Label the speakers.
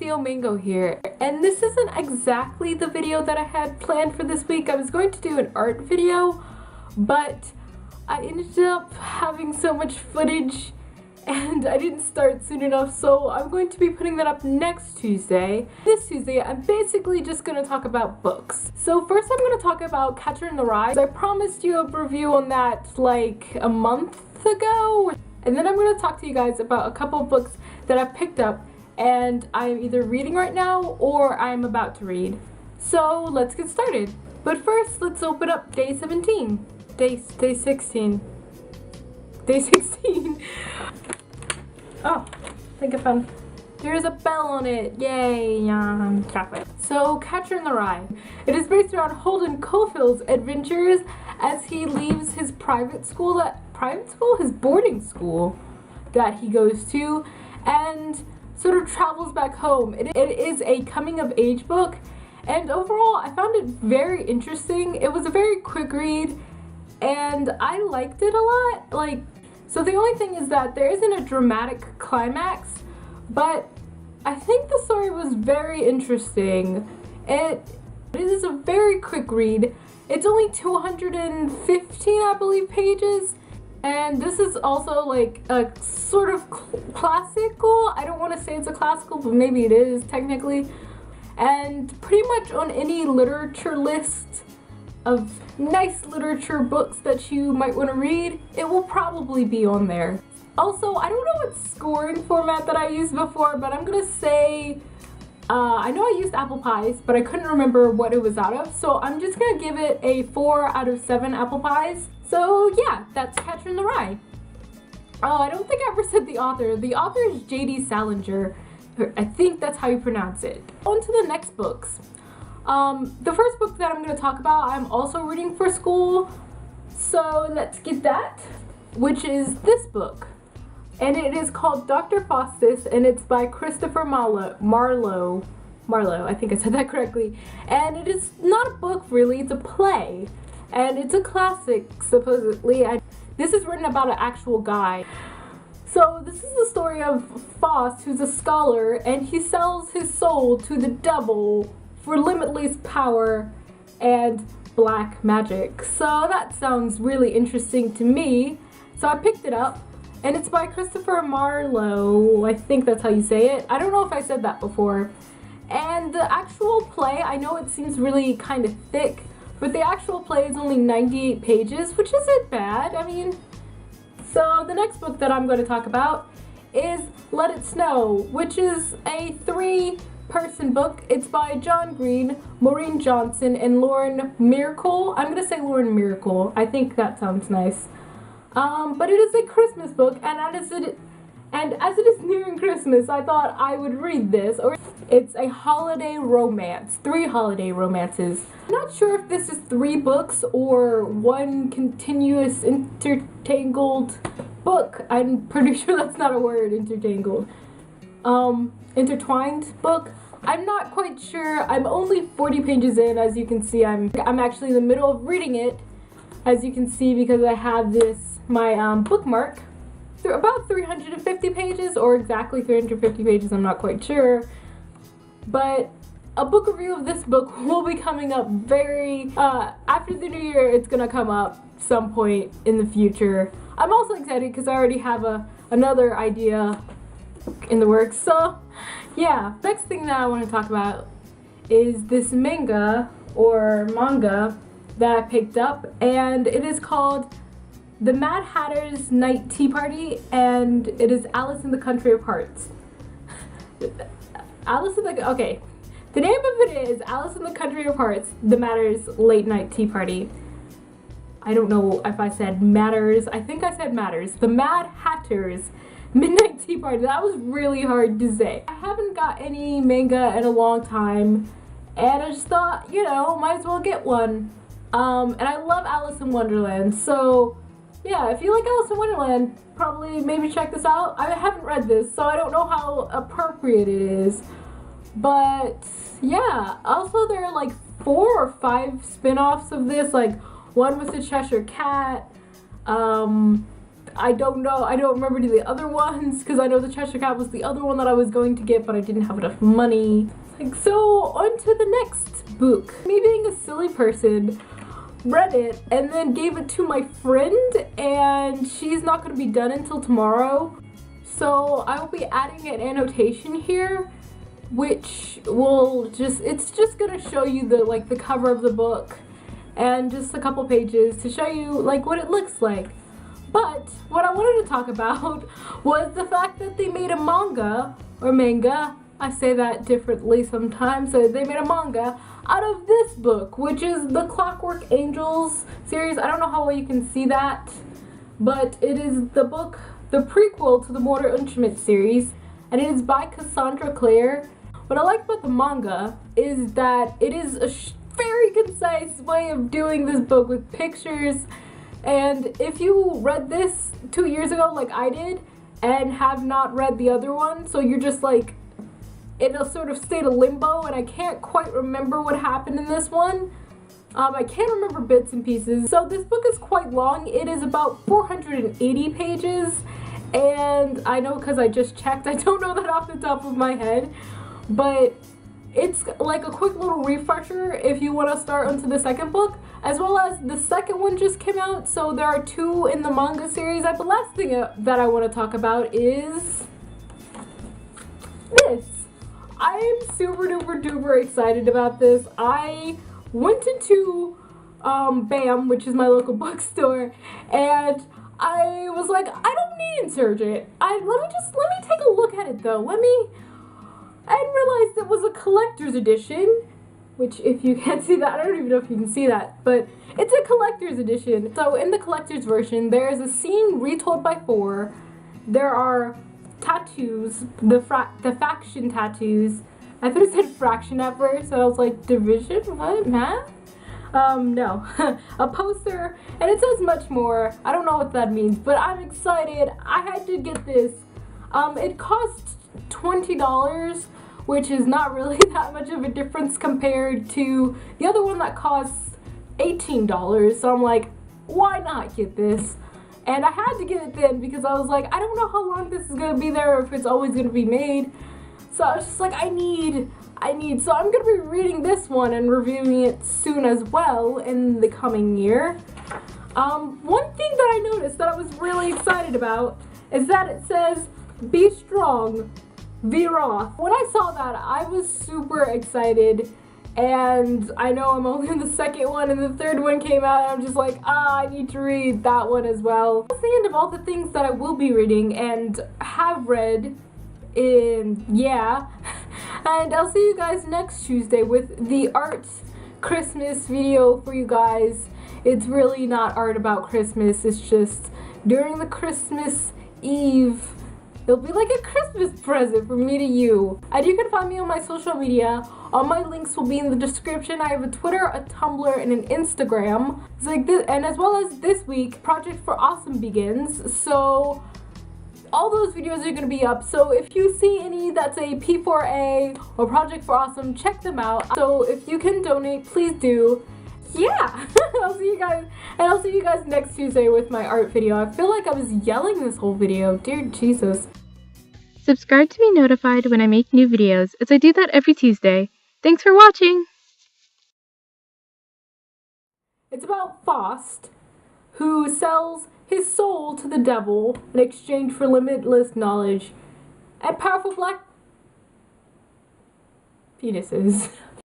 Speaker 1: TheOHMANGO here, and this isn't exactly the video that I had planned for this week. I was going to do an art video, but I ended up having so much footage and I didn't start soon enough, so I'm going to be putting that up next Tuesday. This Tuesday, I'm basically just going to talk about books. So first I'm going to talk about Catcher in the Rye. I promised you a review on that like a month ago, and then I'm going to talk to you guys about a couple of books that I've picked up and I'm either reading right now or I'm about to read. So let's get started. But first, let's open up day 17. Day 16. Day 16. Oh, I think I found. There's a bell on it. Yay, chocolate. So, Catcher in the Rye. It is based around Holden Caulfield's adventures as he leaves his his boarding school that he goes to, and sort of travels back home. It is a coming of age book, and overall I found it very interesting. It was a very quick read and I liked it a lot. So the only thing is that there isn't a dramatic climax, but I think the story was very interesting. It is a very quick read. It's only 215, I believe, pages. And this is also like a sort of classical. I don't want to say it's a classical, but maybe it is technically. And pretty much on any literature list of nice literature books that you might want to read, it will probably be on there. Also, I don't know what scoring format that I used before, but I'm gonna say, I know I used apple pies, but I couldn't remember what it was out of, so I'm just gonna give it a 4 out of 7 apple pies. So yeah, that's Catcher in the Rye. Oh, I don't think I ever said the author. The author is J.D. Salinger. I think that's how you pronounce it. On to the next books. The first book that I'm going to talk about, I'm also reading for school, so let's get that, which is this book. And it is called Dr. Faustus, and it's by Christopher Marlowe, I think I said that correctly. And it is not a book really, it's a play. And it's a classic, supposedly. This is written about an actual guy. So this is the story of Faust, who's a scholar, and he sells his soul to the devil for limitless power and black magic. So that sounds really interesting to me. So I picked it up, and it's by Christopher Marlowe. I think that's how you say it. I don't know if I said that before. And the actual play, I know it seems really kind of thick, but the actual play is only 98 pages, which isn't bad. I mean, so the next book that I'm going to talk about is Let It Snow, which is a 3-person book. It's by John Green, Maureen Johnson, and Lauren Miracle. I'm going to say Lauren Miracle. I think that sounds nice. But it is a Christmas book, and as it is nearing Christmas, I thought I would read this. It's a holiday romance, 3 holiday romances. I'm not sure if this is 3 books or one continuous intertangled book. I'm pretty sure that's not a word, intertangled. Intertwined book. I'm not quite sure. I'm only 40 pages in, as you can see. I'm actually in the middle of reading it, as you can see, because I have my bookmark. About 350 pages, or exactly 350 pages, I'm not quite sure. But a book review of this book will be coming up after the new year. It's gonna come up some point in the future. I'm also excited because I already have another idea in the works. So yeah, next thing that I want to talk about is this manga that I picked up, and it is called The Mad Hatter's Night Tea Party, and it is Alice in the Country of Hearts. Okay. The name of it is Alice in the Country of Hearts, The Matter's Late Night Tea Party. I don't know if I said matters. I think I said matters. The Mad Hatter's Midnight Tea Party. That was really hard to say. I haven't got any manga in a long time, and I just thought, might as well get one. And I love Alice in Wonderland, so yeah, if you like Alice in Wonderland, probably maybe check this out. I haven't read this, so I don't know how appropriate it is. But yeah, also there are like 4 or 5 spin-offs of this, like one with the Cheshire Cat. I don't know, I don't remember any of the other ones, because I know the Cheshire Cat was the other one that I was going to get, but I didn't have enough money. Like, so on to the next book. Me being a silly person, read it and then gave it to my friend, and she's not going to be done until tomorrow. So I will be adding an annotation here, which will just, it's just going to show you the, like, the cover of the book and just a couple pages to show you, like, what it looks like. But what I wanted to talk about was the fact that they made a manga, or manga, I say that differently sometimes, so they made a manga out of this book, which is the Clockwork Angels series. I don't know how well you can see that, but it is the book, the prequel to the Mortal Instruments series, and it is by Cassandra Clare. What I like about the manga is that it is a very concise way of doing this book with pictures, and if you read this 2 years ago like I did and have not read the other one, so you're just like in a sort of state of limbo, and I can't quite remember what happened in this one. I can't remember bits and pieces. So this book is quite long. It is about 480 pages, and I know because I just checked, I don't know that off the top of my head, but it's like a quick little refresher if you want to start onto the second book, as well as the second one just came out, so there are 2 in the manga series. The last thing that I want to talk about is this. I am super duper duper excited about this. I went into BAM, which is my local bookstore, and I was like, I don't need Insurgent. Let me take a look at it though. I realized it was a collector's edition, which if you can't see that, I don't even know if you can see that, but it's a collector's edition. So in the collector's version, there is a scene retold by 4. There are tattoos, the faction tattoos. I thought it said fraction at first, so I was like, division? What? Math? No. A poster, and it says much more. I don't know what that means, but I'm excited. I had to get this. It cost $20, which is not really that much of a difference compared to the other one that costs $18. So I'm like, why not get this? And I had to get it then because I was like, I don't know how long this is going to be there or if it's always going to be made. So I was just like, I need. So I'm going to be reading this one and reviewing it soon as well in the coming year. One thing that I noticed that I was really excited about is that it says, be strong, Viroth. When I saw that, I was super excited, and I know I'm only in the second one and the third one came out, and I'm just like, I need to read that one as well. That's the end of all the things that I will be reading and have read and I'll see you guys next Tuesday with the art Christmas video for you guys. It's really not art about Christmas, it's just during the Christmas Eve. It'll be like a Christmas present from me to you. And you can find me on my social media. All my links will be in the description. I have a Twitter, a Tumblr, and an Instagram. It's like this, and as well as this week, Project for Awesome begins. So all those videos are going to be up. So if you see any that's a P4A or Project for Awesome, check them out. So if you can donate, please do. Yeah, I'll see you guys next Tuesday with my art video. I feel like I was yelling this whole video. Dear Jesus.
Speaker 2: Subscribe to be notified when I make new videos, as I do that every Tuesday. Thanks for watching!
Speaker 1: It's about Faust, who sells his soul to the devil in exchange for limitless knowledge and powerful black penises.